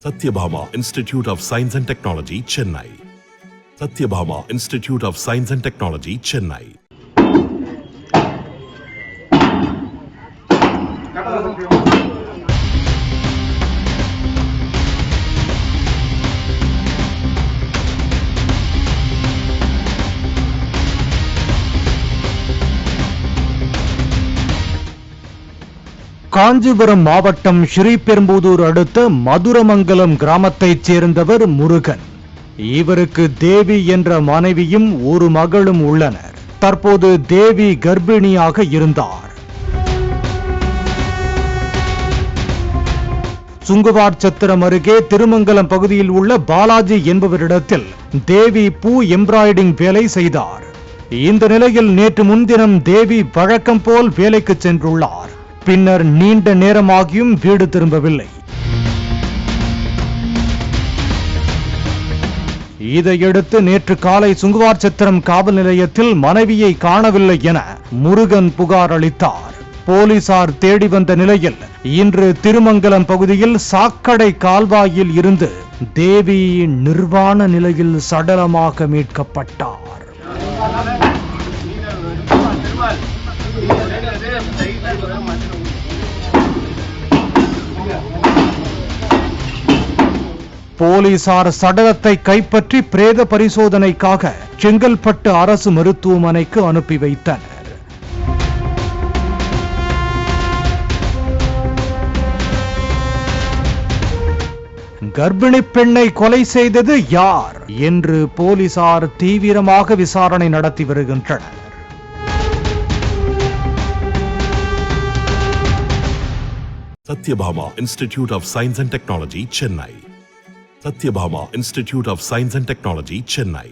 Satyabhama Institute of Science and Technology, Chennai. Satyabhama Institute of Science and Technology, Chennai. Kanchipuram மாவட்டம் ஸ்ரீபெரும்புதூர் அடுத்த மதுரமங்கலம் கிராமத்தைச் சேர்ந்தவர் முருகன். இவருக்கு தேவி என்ற மனைவியும் ஒரு மகளும் உள்ளனர். தற்போது தேவி கர்ப்பிணியாக இருந்தார். சுங்குவார்சத்திரம் அருகே திருமங்கலம் பகுதியில் உள்ள பாலாஜி என்பவரிடத்தில் தேவி பூ எம்ப்ராய்டிங் வேலை செய்தார். இந்த நிலையில் நேற்று முன்தினம் தேவி வழக்கம் போல் வேலைக்கு சென்றுள்ளார். பின்னர் நீண்ட நேரமாகியும் வீடு திரும்பவில்லை. இதையடுத்து நேற்று காலை சுங்குவார்சத்திரம் காவல் நிலையத்தில் மனைவியை காணவில்லை என முருகன் புகார் அளித்தார். போலீசார் தேடி வந்த நிலையில் இன்று திருமங்கலம் பகுதியில் சாக்கடை கால்வாயில் இருந்து தேவி நிர்வாண நிலையில் சடலமாக மீட்கப்பட்டார். போலீசார் சடலத்தை கைப்பற்றி பிரேத பரிசோதனைக்காக செங்கல்பட்டு அரசு மருத்துவமனைக்கு அனுப்பி வைத்தனர். கர்ப்பிணி பெண்ணை கொலை செய்தது யார் என்று போலீசார் தீவிரமாக விசாரணை நடத்தி வருகின்றனர். Satyabhama Institute of Science and Technology, Chennai. Satyabhama Institute of Science and Technology, Chennai.